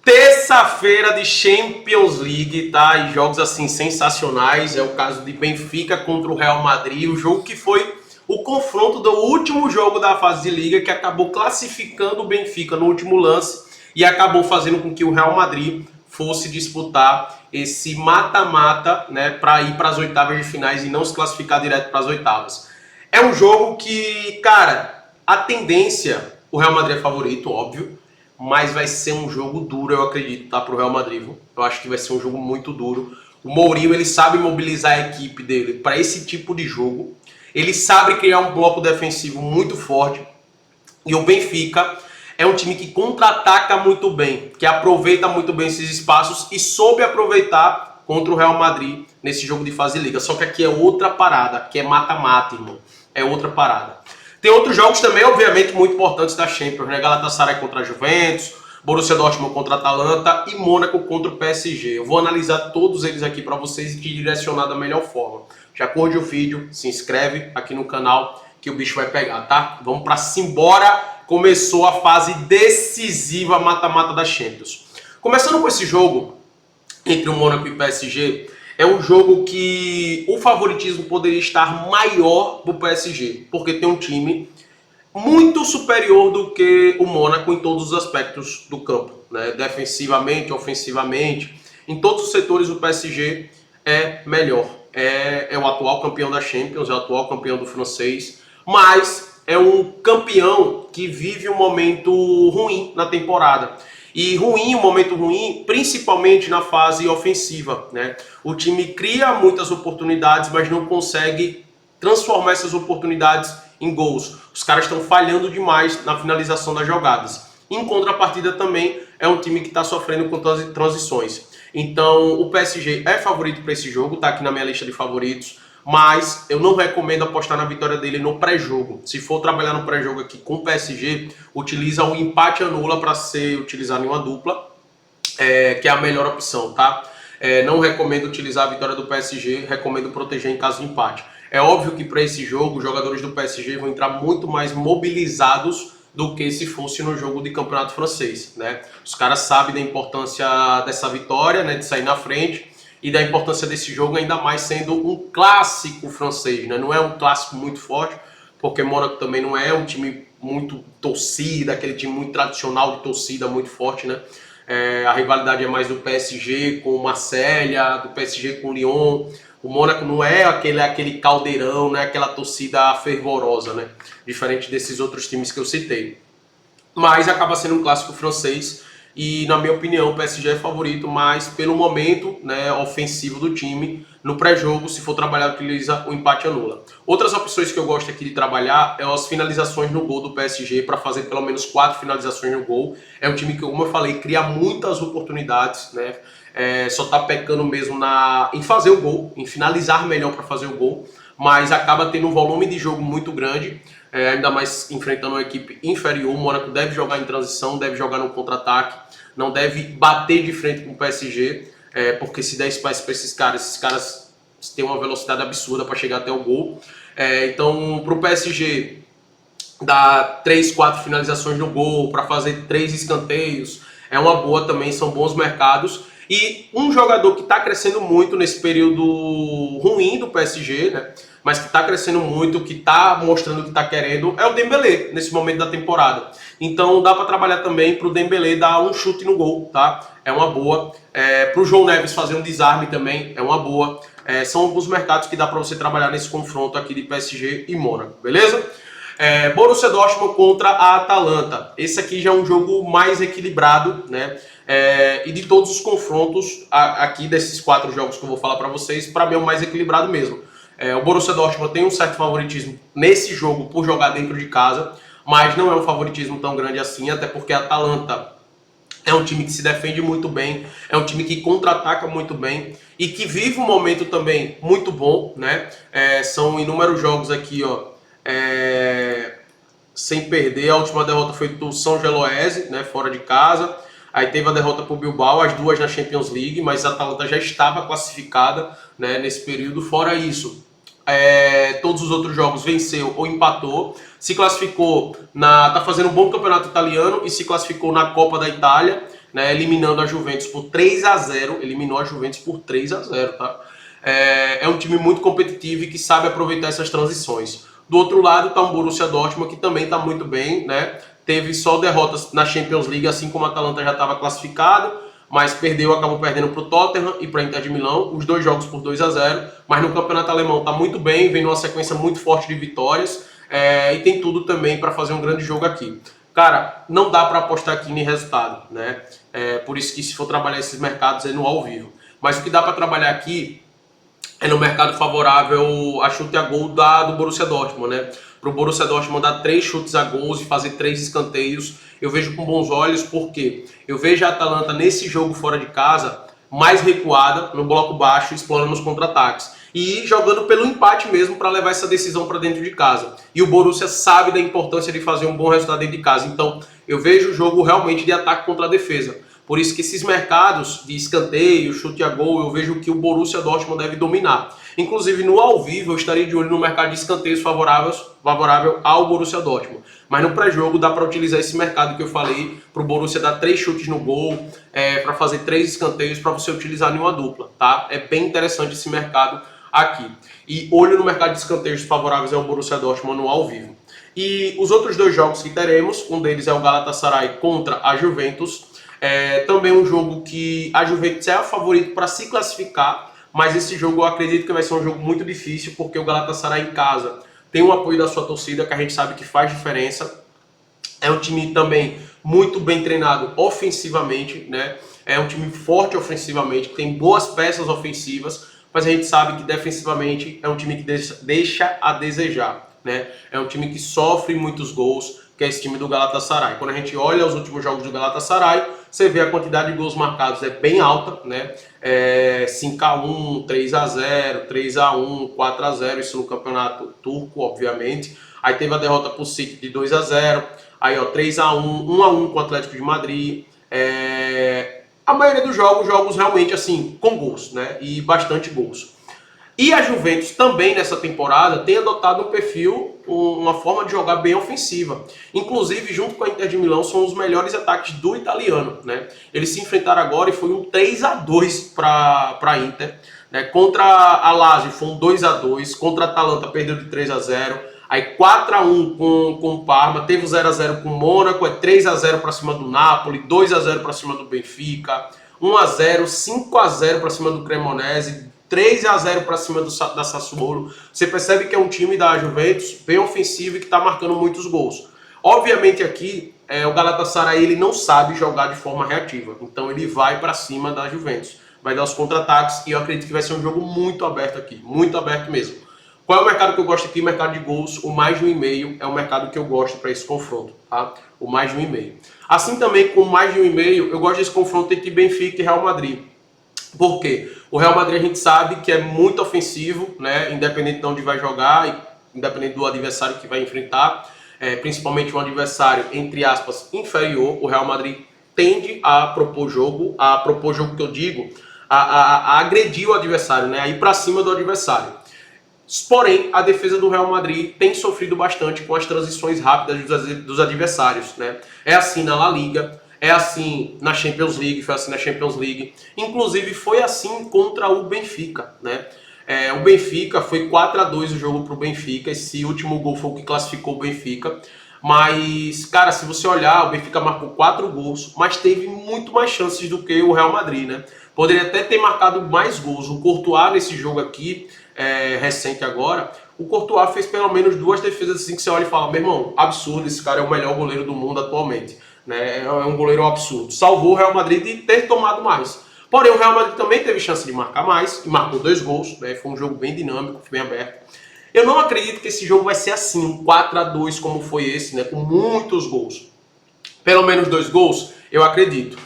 Terça-feira de Champions League, tá? E jogos assim sensacionais. É o caso de Benfica contra o Real Madrid, o jogo que foi o confronto do último jogo da fase de liga, que acabou classificando o Benfica no último lance e acabou fazendo com que o Real Madrid fosse disputar esse mata-mata, né, para ir para as oitavas de finais e não se classificar direto para as oitavas. É um jogo que, cara, a tendência, o Real Madrid é favorito, óbvio, mas vai ser um jogo duro, eu acredito, tá, pro Real Madrid. Eu acho que vai ser um jogo muito duro. O Mourinho, ele sabe mobilizar a equipe dele para esse tipo de jogo. Ele sabe criar um bloco defensivo muito forte. E o Benfica é um time que contra-ataca muito bem, que aproveita muito bem esses espaços e soube aproveitar contra o Real Madrid nesse jogo de fase de liga. Só que aqui é outra parada, que é mata-mata, irmão. É outra parada. Tem outros jogos também, obviamente, muito importantes da Champions, né? Galatasaray contra a Juventus, Borussia Dortmund contra a Atalanta e Mônaco contra o PSG. Eu vou analisar todos eles aqui para vocês e te direcionar da melhor forma. Já curte o vídeo, se inscreve aqui no canal que o bicho vai pegar, tá? Vamos para simbora. Começou a fase decisiva mata-mata da Champions. Começando com esse jogo entre o Mônaco e o PSG, é um jogo que o favoritismo poderia estar maior para o PSG, porque tem um time muito superior do que o Mônaco em todos os aspectos do campo, né? Defensivamente, ofensivamente, em todos os setores o PSG é melhor. É o atual campeão da Champions, é o atual campeão do francês, mas é um campeão que vive um momento ruim na temporada. E ruim, um momento ruim, principalmente na fase ofensiva, né? O time cria muitas oportunidades, mas não consegue transformar essas oportunidades em gols. Os caras estão falhando demais na finalização das jogadas. Em contrapartida também, é um time que está sofrendo com transições. Então, o PSG é favorito para esse jogo, tá aqui na minha lista de favoritos, mas eu não recomendo apostar na vitória dele no pré-jogo. Se for trabalhar no pré-jogo aqui com o PSG, utiliza o empate anula para ser utilizado em uma dupla, que é a melhor opção, tá? Não recomendo utilizar a vitória do PSG, recomendo proteger em caso de empate. É óbvio que para esse jogo, os jogadores do PSG vão entrar muito mais mobilizados do que se fosse no jogo de campeonato francês, né? Os caras sabem da importância dessa vitória, né, de sair na frente, e da importância desse jogo, ainda mais sendo um clássico francês, né? Não é um clássico muito forte, porque Mônaco também não é um time muito torcida, aquele time muito tradicional de torcida muito forte, né? A rivalidade é mais do PSG com o Marselha, do PSG com o Lyon. O Mônaco não é aquele caldeirão, né? Aquela torcida fervorosa, né? Diferente desses outros times que eu citei. Mas acaba sendo um clássico francês e, na minha opinião, o PSG é favorito, mas pelo momento, né, ofensivo do time, no pré-jogo, se for trabalhar, utiliza o empate anula. Outras opções que eu gosto aqui de trabalhar é as finalizações no gol do PSG, para fazer pelo menos 4 finalizações no gol. É um time que, como eu falei, cria muitas oportunidades, né? Só tá pecando mesmo em fazer o gol, em finalizar melhor para fazer o gol, mas acaba tendo um volume de jogo muito grande, ainda mais enfrentando uma equipe inferior. O Mônaco deve jogar em transição, deve jogar no contra-ataque, não deve bater de frente com o PSG, porque se der espaço para esses caras têm uma velocidade absurda para chegar até o gol. Então, para o PSG dar 3, 4 finalizações no gol, para fazer 3 escanteios, é uma boa também, são bons mercados. E um jogador que está crescendo muito nesse período ruim do PSG, né, mas que está crescendo muito, que está mostrando que está querendo, é o Dembélé, nesse momento da temporada. Então dá para trabalhar também para o Dembélé dar um chute no gol, tá? É uma boa. Para o João Neves fazer um desarme também, é uma boa. São alguns mercados que dá para você trabalhar nesse confronto aqui de PSG e Mônaco, beleza? Borussia Dortmund contra a Atalanta. Esse aqui já é um jogo mais equilibrado, né? E de todos os confrontos aqui desses 4 jogos que eu vou falar para vocês, para mim é o mais equilibrado mesmo. O Borussia Dortmund tem um certo favoritismo nesse jogo por jogar dentro de casa, mas não é um favoritismo tão grande assim, até porque a Atalanta é um time que se defende muito bem, é um time que contra-ataca muito bem e que vive um momento também muito bom, né? São inúmeros jogos aqui, ó, sem perder. A última derrota foi do São Geloese, né, fora de casa. Aí teve a derrota para o Bilbao, as 2 na Champions League, mas a Atalanta já estava classificada, né, nesse período. Fora isso, todos os outros jogos venceu ou empatou. Se classificou, tá fazendo um bom campeonato italiano e se classificou na Copa da Itália. né, eliminando a Juventus por 3-0, eliminou a Juventus por 3-0, tá? É um time muito competitivo e que sabe aproveitar essas transições. Do outro lado está um Borussia Dortmund que também está muito bem, né? Teve só derrotas na Champions League, assim como a Atalanta já estava classificado, mas acabou perdendo para o Tottenham e para a Inter de Milão, os 2 jogos por 2-0, mas no campeonato alemão está muito bem, vem numa sequência muito forte de vitórias, e tem tudo também para fazer um grande jogo aqui. Cara, não dá para apostar aqui em resultado, né? Por isso que se for trabalhar esses mercados é no ao vivo. Mas o que dá para trabalhar aqui é no mercado favorável a chute a gol do Borussia Dortmund, né? Para o Borussia Dortmund dar 3 chutes a gols e fazer 3 escanteios, eu vejo com bons olhos, porque eu vejo a Atalanta nesse jogo fora de casa mais recuada, no bloco baixo, explorando os contra-ataques. E jogando pelo empate mesmo para levar essa decisão para dentro de casa. E o Borussia sabe da importância de fazer um bom resultado dentro de casa. Então eu vejo o jogo realmente de ataque contra a defesa. Por isso que esses mercados de escanteio, chute a gol, eu vejo que o Borussia Dortmund deve dominar. Inclusive no ao vivo eu estaria de olho no mercado de escanteios favorável ao Borussia Dortmund. Mas no pré-jogo dá para utilizar esse mercado que eu falei para o Borussia dar 3 chutes no gol, para fazer 3 escanteios para você utilizar em uma dupla, tá? É bem interessante esse mercado aqui. E olho no mercado de escanteios favoráveis ao Borussia Dortmund no ao vivo. E os outros 2 jogos que teremos, um deles é o Galatasaray contra a Juventus. Também um jogo que a Juventus é a favorita para se classificar, mas esse jogo eu acredito que vai ser um jogo muito difícil, porque o Galatasaray em casa tem o apoio da sua torcida, que a gente sabe que faz diferença. É um time também muito bem treinado ofensivamente, né? É um time forte ofensivamente, que tem boas peças ofensivas, mas a gente sabe que defensivamente é um time que deixa a desejar, né? É um time que sofre muitos gols, que é esse time do Galatasaray. Quando a gente olha os últimos jogos do Galatasaray, você vê a quantidade de gols marcados é bem alta, né? 5-1, 3-0, 3-1, 4-0, isso no campeonato turco, obviamente. Aí teve a derrota pro City de 2-0, aí ó, 3-1, 1-1 com o Atlético de Madrid. A maioria dos jogos realmente assim, com gols, né? E bastante gols. E a Juventus também nessa temporada tem adotado um perfil, uma forma de jogar bem ofensiva. Inclusive, junto com a Inter de Milão, são os melhores ataques do italiano, né? Eles se enfrentaram agora e foi um 3-2 para a Inter. Né? Contra a Lazio foi um 2-2, contra a Atalanta perdeu de 3-0. Aí 4-1 com o Parma, teve o 0-0 com o Mônaco, 3-0 para cima do Napoli, 2-0 para cima do Benfica, 1-0, 5-0 para cima do Cremonese, 3-0 para cima da Sassuolo. Você percebe que é um time da Juventus bem ofensivo e que está marcando muitos gols. Obviamente aqui, o Galatasaray ele não sabe jogar de forma reativa. Então ele vai para cima da Juventus. Vai dar os contra-ataques e eu acredito que vai ser um jogo muito aberto aqui. Muito aberto mesmo. Qual é o mercado que eu gosto aqui? O mercado de gols. O mais de 1,5 é o mercado que eu gosto para esse confronto. Tá? O mais de 1,5. Assim também, com mais de 1,5, eu gosto desse confronto entre Benfica e Real Madrid. Por quê? O Real Madrid a gente sabe que é muito ofensivo, né? Independente de onde vai jogar, independente do adversário que vai enfrentar, principalmente um adversário, entre aspas, inferior, o Real Madrid tende a propor jogo que eu digo, a agredir o adversário, né? A ir para cima do adversário. Porém, a defesa do Real Madrid tem sofrido bastante com as transições rápidas dos adversários, né? É assim na La Liga, é assim na Champions League, foi assim na Champions League. Inclusive foi assim contra o Benfica, né? O Benfica foi 4-2 o jogo para o Benfica. Esse último gol foi o que classificou o Benfica. Mas, cara, se você olhar, o Benfica marcou 4 gols, mas teve muito mais chances do que o Real Madrid, né? Poderia até ter marcado mais gols. O Courtois nesse jogo aqui, recente agora, o Courtois fez pelo menos 2 defesas assim que você olha e fala, meu irmão, absurdo, esse cara é o melhor goleiro do mundo atualmente. Né? É um goleiro absurdo. Salvou o Real Madrid de ter tomado mais. Porém, o Real Madrid também teve chance de marcar mais e marcou 2 gols. Né? Foi um jogo bem dinâmico, bem aberto. Eu não acredito que esse jogo vai ser assim, um 4-2 como foi esse, né? Com muitos gols. Pelo menos 2 gols, eu acredito.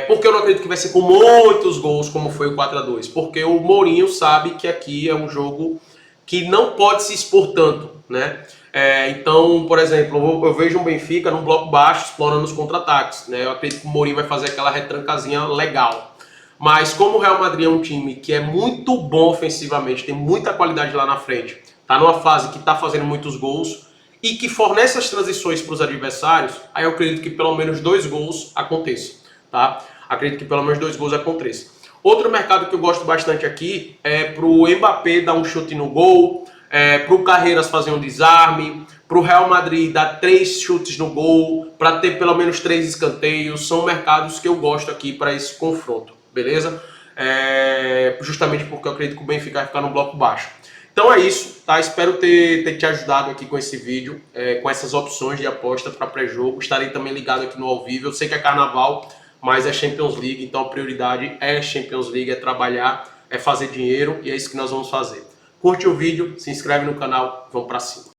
Por que eu não acredito que vai ser com muitos gols como foi o 4-2? Porque o Mourinho sabe que aqui é um jogo que não pode se expor tanto, né? Então, por exemplo, eu vejo um Benfica num bloco baixo explorando os contra-ataques, né? Eu acredito que o Mourinho vai fazer aquela retrancazinha legal. Mas como o Real Madrid é um time que é muito bom ofensivamente, tem muita qualidade lá na frente, tá numa fase que tá fazendo muitos gols e que fornece as transições para os adversários, aí eu acredito que pelo menos 2 gols aconteçam. tá? Acredito que pelo menos 2 gols aconteça. Outro mercado que eu gosto bastante aqui é pro Mbappé dar um chute no gol, pro Carreiras fazer um desarme, pro Real Madrid dar 3 chutes no gol, para ter pelo menos 3 escanteios. São mercados que eu gosto aqui para esse confronto, beleza? Justamente porque eu acredito que o Benfica vai ficar no bloco baixo. Então é isso, tá? Espero ter te ajudado aqui com esse vídeo, com essas opções de aposta para pré-jogo. Estarei também ligado aqui no ao vivo. Eu sei que é carnaval, mas é Champions League, então a prioridade é Champions League, é trabalhar, é fazer dinheiro, e é isso que nós vamos fazer. Curte o vídeo, se inscreve no canal, vamos para cima.